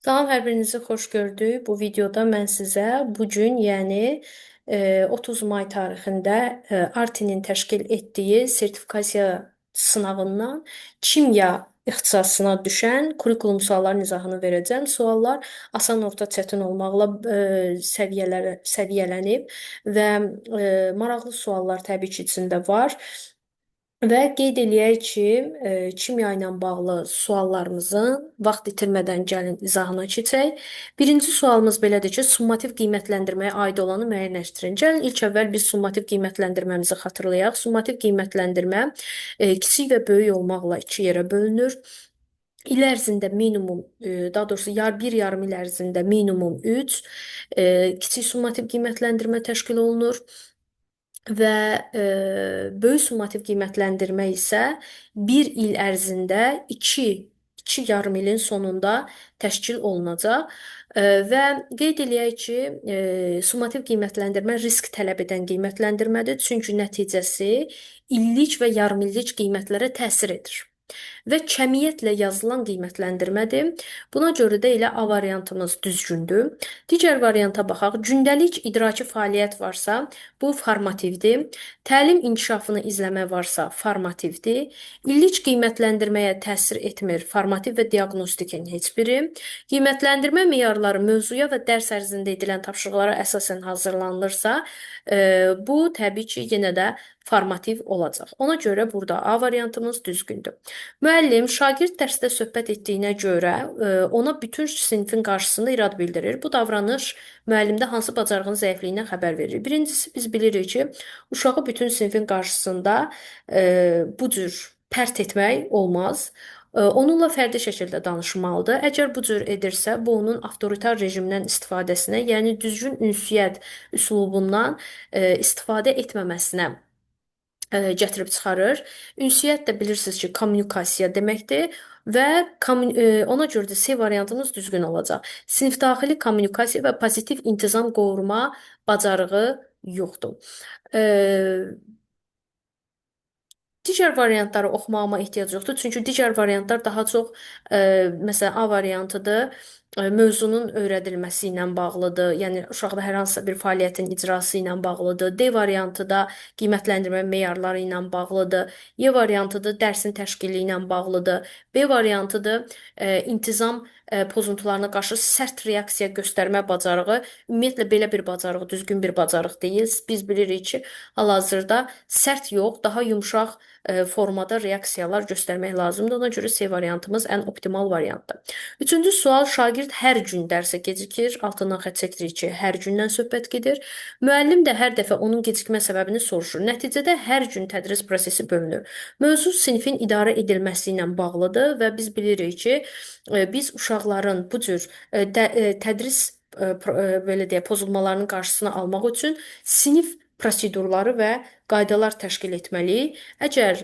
Salam, hər birinizi xoş gördük. Bu videoda mən sizə bu gün, yəni 30 may tarixində Artinin təşkil etdiyi sertifikasiya sınavından kimya ixtisasına düşən kurikulum sualların izahını verəcəm. Suallar asan, orta, çətin olmaqla səviyyələnib və maraqlı suallar təbii ki, içində var. Və qeyd eləyək ki, kimya ilə bağlı suallarımızın vaxt itirmədən gəlin izahına keçək. Birinci sualımız belədir ki, summativ qiymətləndirməyə aid olanı müəyyənləşdirin. Gəlin ilk əvvəl biz summativ qiymətləndirməmizi xatırlayaq. Summativ qiymətləndirmə kiçik və böyük olmaqla iki yerə bölünür. İl ərzində minimum, daha doğrusu bir yarım il ərzində minimum 3 kiçik summativ qiymətləndirmə təşkil olunur. Və böyük summativ qiymətləndirmə isə bir il ərzində iki yarım ilin sonunda təşkil olunacaq. Və qeyd eləyək ki, summativ qiymətləndirmə risk tələb edən qiymətləndirmədir, çünki nəticəsi illik və yarımillik qiymətlərə təsir edir və kəmiyyətlə yazılan qiymətləndirmədir. Buna görə də elə A variantımız düzgündür. Digər varianta baxaq. Gündəlik idraki fəaliyyət varsa, bu formativdir. Təlim inkişafını izləmə varsa, formativdir. İllik qiymətləndirməyə təsir etmir, formativ və diaqnostikin heç biri. Qiymətləndirmə meyarları mövzuya və dərs ərzində edilən tapşırıqlara əsasən hazırlanılırsa, bu təbii ki, yenə də formativ olacaq. Ona görə burada A variantımız düzgündür. Müəllim şagird dərsdə söhbət etdiyinə görə ona bütün sinifin qarşısında irad bildirir. Bu davranış müəllimdə hansı bacarığın zəifliyindən xəbər verir? Birincisi biz bilirik ki, uşağı bütün sinifin qarşısında bu cür pərt etmək olmaz. Onunla fərdi şəkildə danışmalıdır. Əgər bu cür edirsə, bu onun avtoritar rejimdən istifadəsinə, yəni düzgün ünsiyyət üslubundan istifadə etməməsinə gətirib çıxarır. Ünsiyyət də bilirsiniz ki, kommunikasiya deməkdir və ona görə də C variantımız düzgün olacaq. Sinifdaxili kommunikasiya və pozitiv intizam qoruma bacarığı yoxdur. Digər variantları oxumağıma ehtiyac yoxdur, çünki digər variantlar daha çox, məsələn, A variantıdır, mövzunun öyrədilməsi ilə bağlıdır, yəni uşaqda hər hansısa bir fəaliyyətin icrası ilə bağlıdır. D variantı da qiymətləndirmə meyarları ilə bağlıdır. Y variantıdır, dərsin təşkili ilə bağlıdır. B variantıdır, intizam pozuntularına qarşı sərt reaksiya göstərmə bacarığı. Ümumiyyətlə belə bir bacarıq düzgün bir bacarıq deyil. Biz bilirik ki, hal-hazırda sərt yox, daha yumşaq formada reaksiyalar göstərmək lazımdır. Ona görə C variantımız ən optimal variantdır. Üçüncü sual, şagird hər gün dərsə gecikir. Altından xətt çəkirik ki, hər gündən söhbət gedir. Müəllim də hər dəfə onun gecikmə səbəbini soruşur. Nəticədə hər gün tədris prosesi bölünür. Mövzu sinifin idarə edilməsi ilə bağlıdır və biz bilirik ki, biz uşaqların bu cür tədris belə deyək, pozulmalarının qarşısını almaq üçün sinif prosedurları və qaydalar təşkil etməliyik. Əgər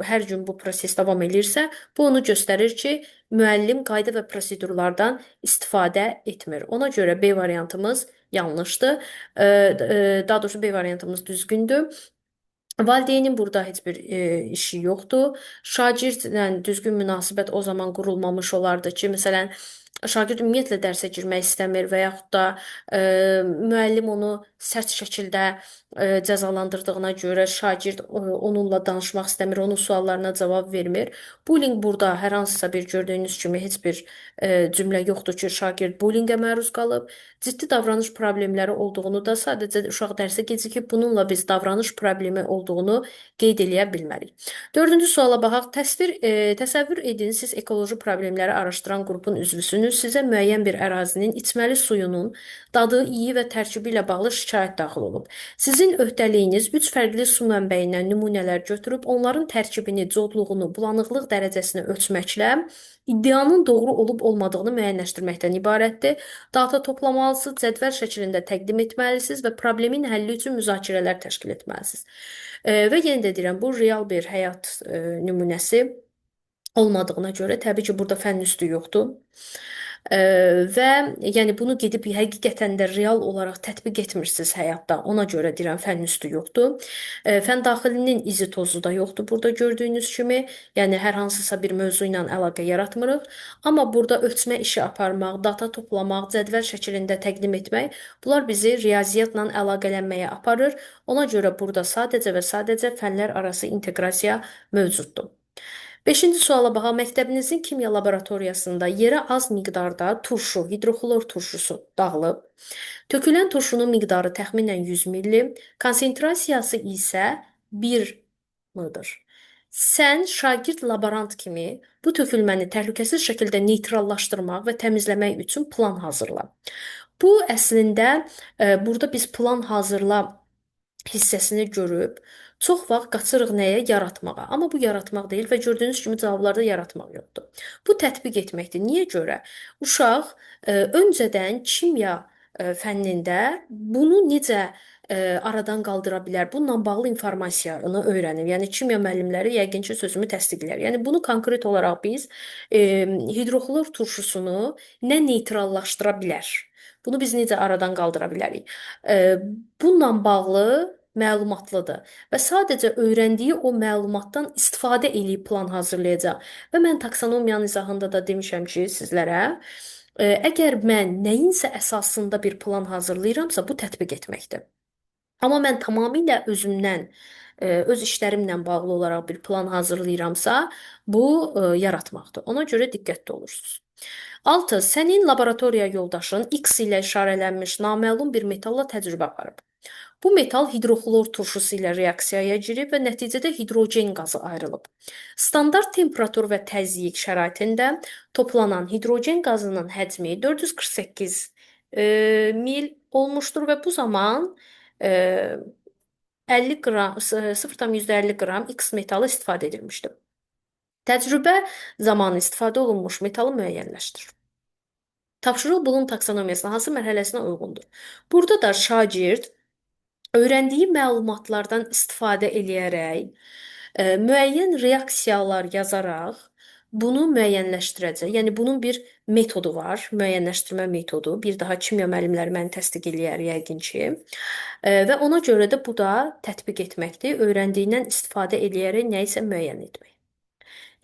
hər gün bu proses davam edirsə, bu onu göstərir ki, müəllim qayda və prosedurlardan istifadə etmir. Ona görə B variantımız yanlışdır. Daha doğrusu B variantımız düzgündür. Valideynin burada heç bir işi yoxdur. Şagirdlə düzgün münasibət o zaman qurulmamış olardı ki, məsələn, şagird ümumiyyətlə dərsə girmək istəmir və yaxud da müəllim onu sərt şəkildə cəzalandırdığına görə şagird onunla danışmaq istəmir, onun suallarına cavab vermir. Bullying burada hər hansısa bir gördüyünüz kimi heç bir cümlə yoxdur ki, şagird bullyingə məruz qalıb. Ciddi davranış problemləri olduğunu da sadəcə uşaq dərsə gecikib, bununla biz davranış problemi olduğunu qeyd eləyə bilmərik. Dördüncü suala baxaq. Təsəvvür edin, siz ekoloji problemləri araşdıran qrupun üzvüsünüz. Sizə müəyyən bir ərazinin içməli suyunun dadı, iyi və tərkibi ilə bağlı şikayət daxil olub. Sizin öhdəliyiniz 3 fərqli su mənbəyindən nümunələr götürüb, onların tərkibini, codluğunu, bulanıqlıq dərəcəsini ölçməklə iddianın doğru olub-olmadığını müəyyənləşdirməkdən ibarətdir. Data toplamalısınız, cədvəl şəklində təqdim etməlisiniz və problemin həlli üçün müzakirələr təşkil etməlisiniz. Və yenə də deyirəm, bu real bir həyat nümunəsi olmadığına görə təbii ki, burada fənn üstü yoxdur. E, və yəni bunu gedib həqiqətən də real olaraq tətbiq etmirsiniz həyatda. Ona görə deyirəm fənn üstü yoxdur. Fənn daxilinin izi tozu da yoxdur burada gördüyünüz kimi. Yəni hər hansısa bir mövzu ilə əlaqə yaratmırıq. Amma burada ölçmə işi aparmaq, data toplamaq, cədvəl şəklində təqdim etmək, bunlar bizi riyaziyyatla əlaqələnməyə aparır. Ona görə burada sadəcə və sadəcə fənlər arası inteqrasiya mövcuddur. Beşinci suala baxaq. Məktəbinizin kimya laboratoriyasında yerə az miqdarda turşu, hidroxlor turşusu dağılıb. Tökülən turşunun miqdarı təxminən 100 milli, konsentrasiyası isə 1 mıdır. Sən şagird laborant kimi bu tökülməni təhlükəsiz şəkildə neytrallaşdırmaq və təmizləmək üçün plan hazırla. Bu əslində burada biz plan hazırla hissəsini görüb çox vaxt qaçırıq nəyə? Yaratmağa. Amma bu yaratmaq deyil və gördüyünüz kimi cavablarda yaratmaq yoxdur. Bu tətbiq etməkdir. Niyə görə? Uşaq öncədən kimya fənnində bunu necə aradan qaldıra bilər? Bununla bağlı informasiyanı öyrənir. Yəni kimya müəllimləri yəqin ki, sözümü təsdiqlər. Yəni bunu konkret olaraq biz hidroxlor turşusunu nə neytrallaşdıra bilər? Bunu biz necə aradan qaldıra bilərik? Bununla bağlı məlumatlıdır və sadəcə öyrəndiyi o məlumatdan istifadə eləyib plan hazırlayacaq. Və mən taksonomiyanın izahında da demişəm ki, sizlərə, əgər mən nəyinsə əsasında bir plan hazırlayıramsa, bu tətbiq etməkdir. Amma mən tamamilə özümdən, öz işlərimlə bağlı olaraq bir plan hazırlayıramsa, bu yaratmaqdır. Ona görə diqqətli olursunuz. 6. Sənin laboratoriya yoldaşın X ilə işarələnmiş naməlum bir metalla təcrübə aparıb. Bu metal hidroxlor turşusu ilə reaksiyaya girib və nəticədə hidrogen qazı ayrılıb. Standart temperatur və təzyiq şəraitində toplanan hidrogen qazının həcmi 448 mil olmuşdur və bu zaman 50 qram, 0,50 qram X metalı istifadə edilmişdir. Təcrübə zamanı istifadə olunmuş metalı müəyyənləşdir. Tapşırıq Bloom taksonomiyasının hansı mərhələsinə uyğundur? Burada da şagird öyrəndiyi məlumatlardan istifadə eləyərək, müəyyən reaksiyalar yazaraq bunu müəyyənləşdirəcək. Yəni bunun bir metodu var, müəyyənləşdirmə metodu. Bir daha kimya müəllimləri məni təsdiq eləyər yəqin ki. Və ona görə də bu da tətbiq etməkdir. Öyrəndiyindən istifadə eləyərək nə isə müəyyən etmək.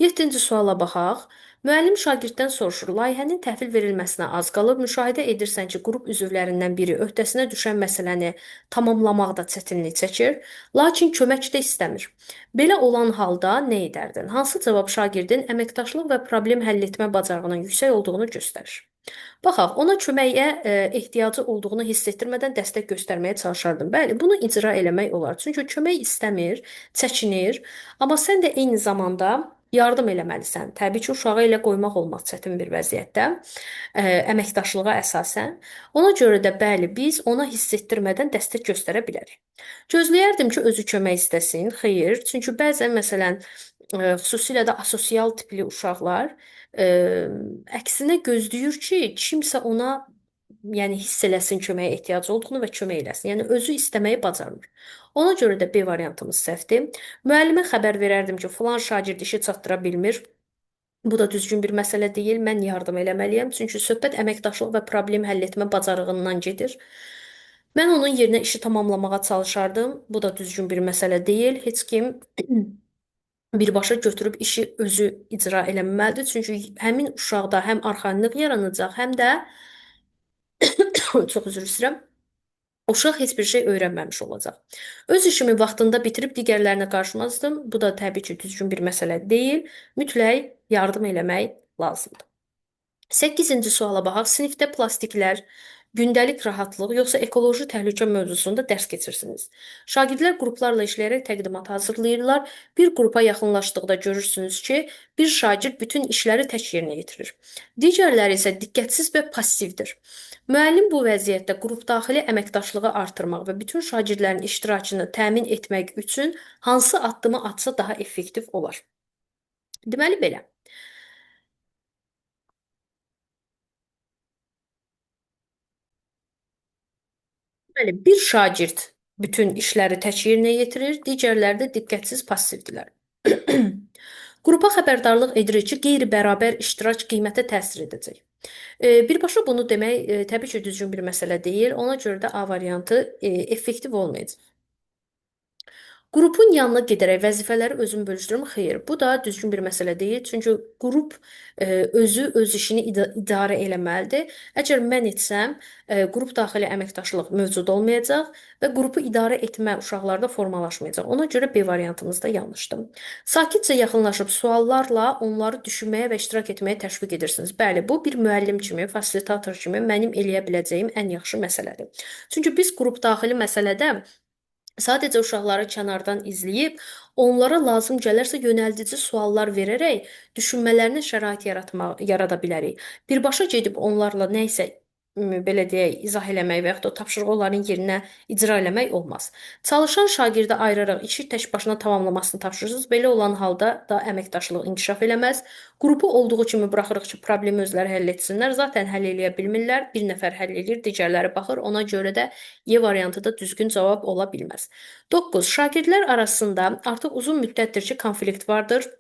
7-ci suala baxaq. Müəllim şagirddən soruşur, layihənin təhvil verilməsinə az qalıb, müşahidə edirsən ki, qrup üzvlərindən biri öhdəsinə düşən məsələni tamamlamaqda çətinlik çəkir, lakin kömək də istəmir. Belə olan halda nə edərdin? Hansı cavab şagirdin əməkdaşlıq və problem həll etmə bacarığının yüksək olduğunu göstərir? Baxaq, ona köməyə ehtiyacı olduğunu hiss etdirmədən dəstək göstərməyə çalışardım. Bəli, bunu icra eləmək olar. Çünki kömək istəmir, çəkinir, amma sən də eyni zamanda yardım eləməlisən. Təbii ki, uşağı elə qoymaq olmaz çətin bir vəziyyətdə, əməkdaşlığa əsasən. Ona görə də bəli, biz ona hiss etdirmədən dəstək göstərə bilərik. Gözləyərdim ki, özü kömək istəsin. Xeyr, çünki bəzən məsələn, xüsusilə də asosial tipli uşaqlar əksinə gözləyir ki, kimsə ona yəni hiss eləsin köməyə ehtiyacı olduğunu və kömək eləsin. Yəni özü istəməyi bacarmır. Ona görə də B variantımız səhvdir. Müəllimə xəbər verərdim ki, filan şagird işi çatdıra bilmir. Bu da düzgün bir məsələ deyil. Mən yardım eləməliyəm. Çünki söhbət əməkdaşlıq və problem həll etmə bacarığından gedir. Mən onun yerinə işi tamamlamağa çalışardım. Bu da düzgün bir məsələ deyil. Heç kim birbaşa götürüb işi özü icra eləməlidir. Çünki həmin uşaqda həm arxayınlıq yaranacaq, həm də çox üzr istəyirəm. Uşaq heç bir şey öyrənməmiş olacaq. Öz işimi vaxtında bitirib digərlərinə qarışmazdım. Bu da təbii ki, düzgün bir məsələ deyil. Mütləq yardım eləmək lazımdır. 8-ci suala baxaq. Sinifdə plastiklər, gündəlik rahatlıq yoxsa ekoloji təhlükə mövzusunda dərs keçirsiniz. Şagirdlər qruplarla işləyərək təqdimat hazırlayırlar. Bir qrupa yaxınlaşdıqda görürsünüz ki, bir şagird bütün işləri tək yerinə yetirir. Digərləri isə diqqətsiz və passivdir. Müəllim bu vəziyyətdə qrup daxili əməkdaşlığı artırmaq və bütün şagirdlərin iştirakını təmin etmək üçün hansı addımı atsa daha effektiv olar? Deməli belə. Deməli, bir şagird bütün işləri tək yerinə yetirir, digərləri də diqqətsiz passivdirlər. Qrupa xəbərdarlıq edirik ki, qeyri-bərabər iştirak qiymətə təsir edəcək. Birbaşa bunu demək təbii ki, düzgün bir məsələ deyil. Ona görə də A variantı effektiv olmayacaq. Qrupun yanına gedərək vəzifələri özüm bölüşdürürəm. Xeyr, bu da düzgün bir məsələ deyil. Çünki qrup özü öz işini idarə eləməlidir. Əgər mən etsəm, qrup daxili əməkdaşlıq mövcud olmayacaq və qrupu idarə etmə uşaqlarda formalaşmayacaq. Ona görə B variantımız da yanlışdır. Sakitcə yaxınlaşıb suallarla onları düşünməyə və iştirak etməyə təşviq edirsiniz. Bəli, bu bir müəllim kimi, fasilitator kimi mənim eləyə biləcəyim ən yaxşı məsələdir. Çünki biz qrup daxili məsələdə sadəcə uşaqları kənardan izləyib, onlara lazım gələrsə yönəldici suallar verərək düşünmələrinə şərait yarada bilərik. Birbaşa gedib onlarla nə isə belə deyək, izah eləmək və yaxud da o tapşırığı onların yerinə icra eləmək olmaz. Çalışan şagirdə ayıraraq işi tək başına tamamlamasını tapşırırsınız. Belə olan halda da əməkdaşlıq inkişaf eləməz. Qrupu olduğu kimi buraxırıq ki, problemi özləri həll etsinlər. Zaten həll eləyə bilmirlər. Bir nəfər həll edir, digərləri baxır. Ona görə də E variantı da düzgün cavab ola bilməz. 9. Şagirdlər arasında artıq uzun müddətdir ki, konflikt vardır.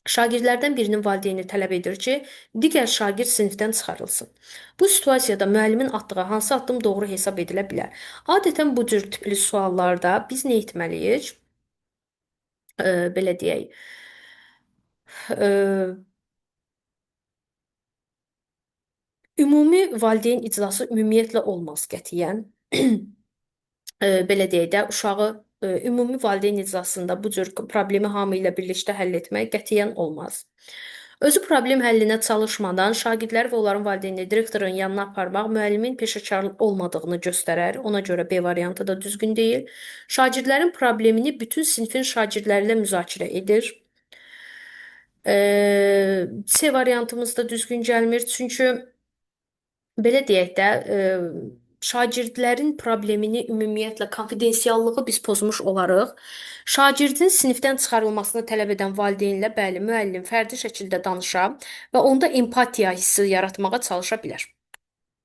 Şagirdlərdən birinin valideyni tələb edir ki, digər şagird sinifdən çıxarılsın. Bu situasiyada müəllimin atdığı hansı addım doğru hesab edilə bilər? Adətən bu cür tipli suallarda biz nə etməliyik? Belə deyək. E, Ümumi valideyn iclası ümumiyyətlə olmaz qətiyyən. Belə deyək də, uşağı ümumi valideyn iclasında bu cür problemi hamı ilə birlikdə həll etmək qətiyyən olmaz. Özü problem həllinə çalışmadan şagirdlər və onların valideynini direktorun yanına aparmaq müəllimin peşəkar olmadığını göstərər. Ona görə B variantı da düzgün deyil. Şagirdlərin problemini bütün sinifin şagirdləri ilə müzakirə edir. C variantımız da düzgün gəlmir. Çünki belə deyək də, şagirdlərin problemini ümumiyyətlə konfidensiallığı biz pozmuş olarıq. Şagirdin sinifdən çıxarılmasını tələb edən valideynlə bəli, müəllim fərdi şəkildə danışa və onda empatiya hissi yaratmağa çalışa bilər.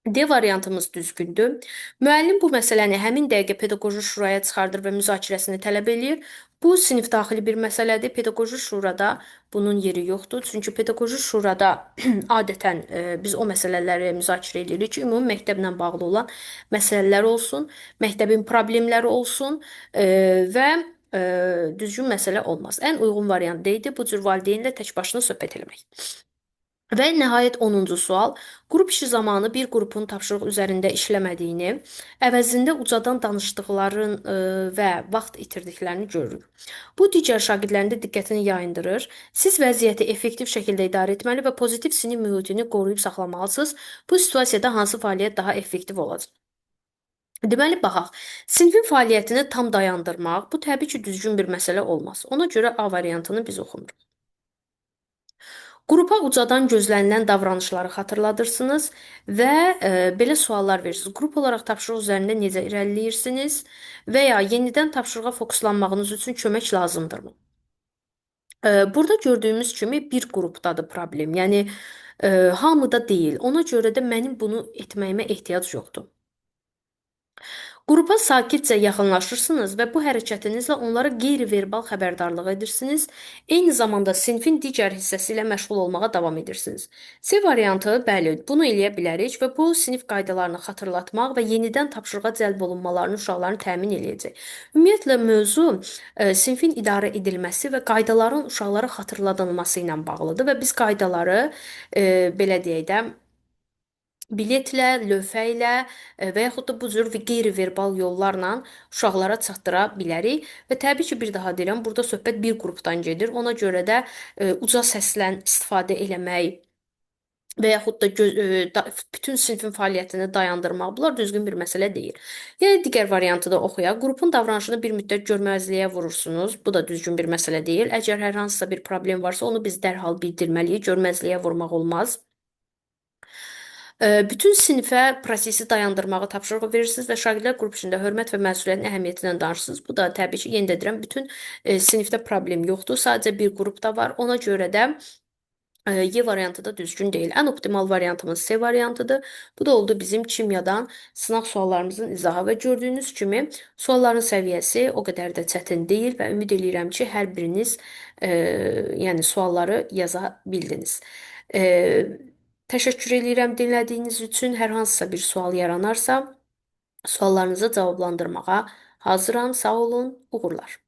D variantımız düzgündür. Müəllim bu məsələni həmin dəqiqə pedaqoji şuraya çıxardır və müzakirəsini tələb eləyir. Bu sinif daxili bir məsələdir. Pedaqoji şurada bunun yeri yoxdur. Çünki pedaqoji şurada adətən biz o məsələləri müzakirə edirik ki, ümumi məktəblə bağlı olan məsələlər olsun, məktəbin problemləri olsun və düzgün məsələ olmaz. Ən uyğun variant D idi. Bu cür valideynlə tək başına söhbət eləmək. Və nəhayət 10-cu sual. Qrup işi zamanı bir qrupun tapşırıq üzərində işləmədiyini, əvəzində ucadan danışdıqların və vaxt itirdiklərini görürük. Bu digər şagirdlərin də diqqətini yayındırır. Siz vəziyyəti effektiv şəkildə idarə etməli və pozitiv sinif mühitini qoruyub saxlamalısınız. Bu situasiyada hansı fəaliyyət daha effektiv olacaq? Deməli, baxaq. Sinifin fəaliyyətini tam dayandırmaq, bu təbii ki, düzgün bir məsələ olmaz. Ona görə A variantını biz oxumuruq. Qrupa ucadan gözlənilən davranışları xatırladırsınız və belə suallar verirsiniz. Qrup olaraq tapşırıq üzərində necə irəliləyirsiniz və ya yenidən tapşırığa fokuslanmağınız üçün kömək lazımdırmı? Burada gördüyümüz kimi bir qrupdadır problem. Yəni hamıda deyil. Ona görə də mənim bunu etməyimə ehtiyac yoxdur. Qrupa sakitcə yaxınlaşırsınız və bu hərəkətinizlə onlara qeyri-verbal xəbərdarlıq edirsiniz. Eyni zamanda sinifin digər hissəsi ilə məşğul olmağa davam edirsiniz. C variantı, bəli, bunu eləyə bilərik və bu sinif qaydalarını xatırlatmaq və yenidən tapşırığa cəlb olunmalarını uşaqların təmin eləyəcək. Ümumiyyətlə mövzu sinifin idarə edilməsi və qaydaların uşaqlara xatırladılması ilə bağlıdır və biz qaydaları belə deyək də biletlə, lövhə ilə və yaxud da bu cür qeyri-verbal yollarla uşaqlara çatdıra bilərik. Və təbii ki, bir daha deyirəm, burada söhbət bir qrupdan gedir. Ona görə də uca səslə istifadə eləmək və yaxud da bütün sinifin fəaliyyətini dayandırmaq, bunlar düzgün bir məsələ deyil. Yəni digər variantı da oxuyaq. Qrupun davranışını bir müddət görməzliyə vurursunuz. Bu da düzgün bir məsələ deyil. Əgər hər hansısa bir problem varsa, onu biz dərhal bildirməliyik. Görməzliyə vurmaq olmaz. Bütün sinifə prosesi dayandırmağı tapşırıq verirsiniz və şagirdlər qrup içində hörmət və məsuliyyətin əhəmiyyətindən danışırsınız. Bu da təbii ki, yenə də deyirəm, bütün sinifdə problem yoxdur, sadəcə bir qrupda var. Ona görə də Y variantı da düzgün deyil. Ən optimal variantımız C variantıdır. Bu da oldu bizim kimyadan sınaq suallarımızın izahı və gördüyünüz kimi sualların səviyyəsi o qədər də çətin deyil və ümid eləyirəm ki, hər biriniz yəni sualları yaza bildiniz. Təşəkkür edirəm dinlədiyiniz üçün. Hər hansısa bir sual yaranarsa, suallarınızı cavablandırmağa hazıram. Sağ olun, uğurlar.